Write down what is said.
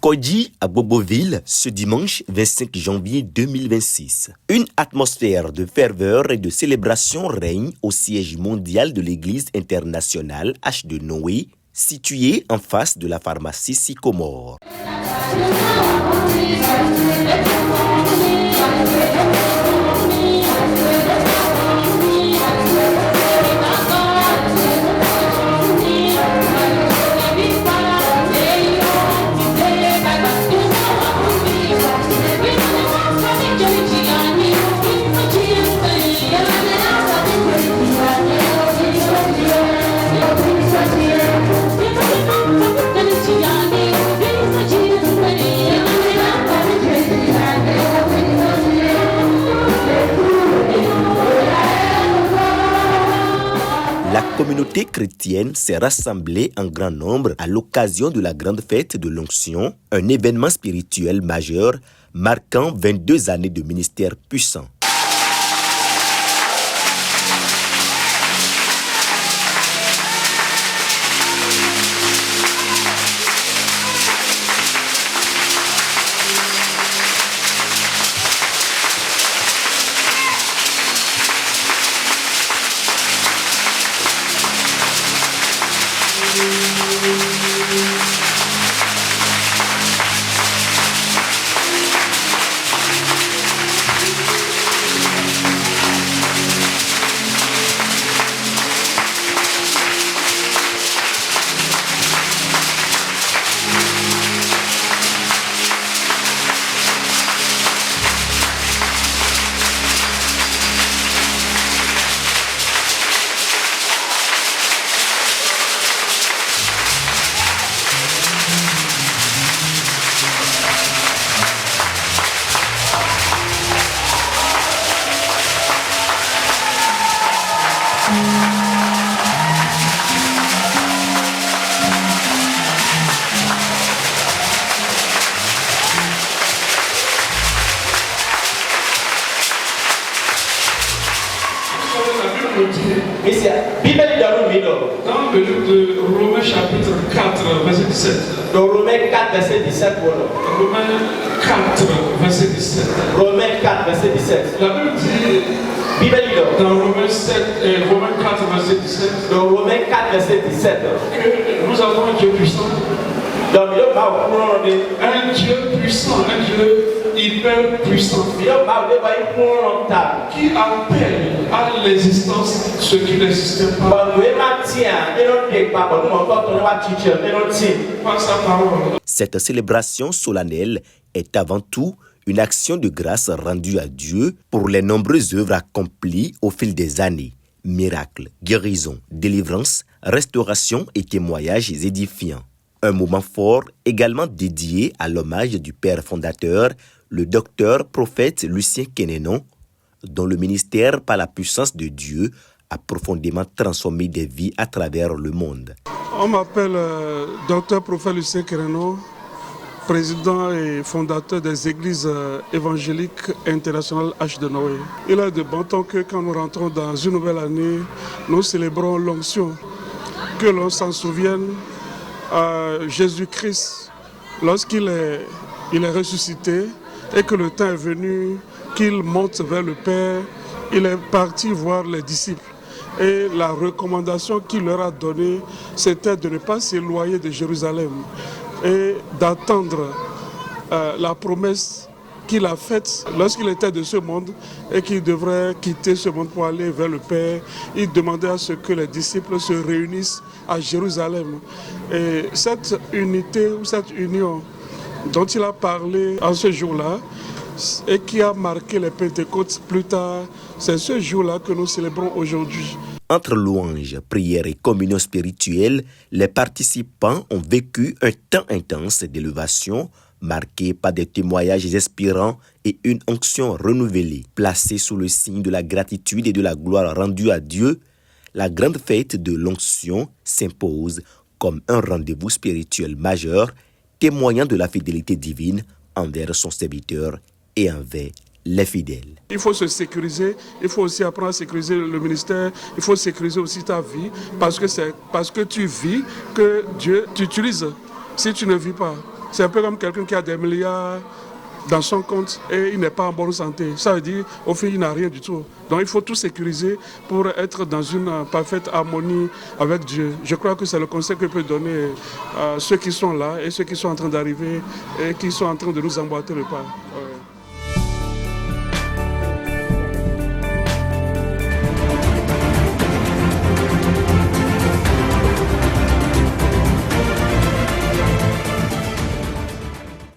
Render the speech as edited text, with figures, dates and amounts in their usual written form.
Koji à Boboville ce dimanche 25 janvier 2026. Une atmosphère de ferveur et de célébration règne au siège mondial de l'Église internationale H de Noé, située en face de la pharmacie Sycomore. La communauté chrétienne s'est rassemblée en grand nombre à l'occasion de la grande fête de l'Onction, un événement spirituel majeur marquant 22 années de ministère puissant. Dans le livre de Romains chapitre 4, verset 17. Dans Romains 4, verset 17. Romains 4, verset 17. Romains 4, verset 17. La Bible dit dans Romains 4, verset 17. Dans Romains 4, verset 17. Que nous avons un Dieu puissant. Un Dieu puissant, un Dieu hyper puissant. Qui appelle à l'existence ce qui n'existait pas. Par sa parole. Cette célébration solennelle est avant tout une action de grâce rendue à Dieu pour les nombreuses œuvres accomplies au fil des années. Miracles, guérisons, délivrances, restauration et témoignages édifiants. Un moment fort également dédié à l'hommage du père fondateur, le docteur prophète Lucien Kenenon, dont le ministère par la puissance de Dieu a profondément transformé des vies à travers le monde. On m'appelle docteur prophète Lucien Kenenon, président et fondateur des églises évangéliques internationales H de Noé. Il est de bon temps que quand nous rentrons dans une nouvelle année, nous célébrons l'onction, que l'on s'en souvienne. Jésus-Christ, lorsqu'il est ressuscité et que le temps est venu qu'il monte vers le Père, il est parti voir les disciples. Et la recommandation qu'il leur a donnée, c'était de ne pas s'éloigner de Jérusalem et d'attendre la promesse qu'il a faite lorsqu'il était de ce monde et qu'il devrait quitter ce monde pour aller vers le Père. Il demandait à ce que les disciples se réunissent à Jérusalem. Et cette unité ou cette union dont il a parlé en ce jour-là et qui a marqué les Pentecôtes plus tard, c'est ce jour-là que nous célébrons aujourd'hui. Entre louanges, prières et communion spirituelle, les participants ont vécu un temps intense d'élévation marqué par des témoignages inspirants et une onction renouvelée. Placée sous le signe de la gratitude et de la gloire rendue à Dieu, la grande fête de l'onction s'impose comme un rendez-vous spirituel majeur, témoignant de la fidélité divine envers son serviteur et envers les fidèles. Il faut se sécuriser, il faut aussi apprendre à sécuriser le ministère, il faut sécuriser aussi ta vie, parce que c'est parce que tu vis que Dieu t'utilise. Si tu ne vis pas, C'est un peu comme quelqu'un qui a des milliards dans son compte et il n'est pas en bonne santé. Ça veut dire, au fil, il n'a rien du tout. Donc il faut tout sécuriser pour être dans une parfaite harmonie avec Dieu. Je crois que c'est le conseil que peut donner ceux qui sont là et ceux qui sont en train d'arriver et qui sont en train de nous emboîter le pas.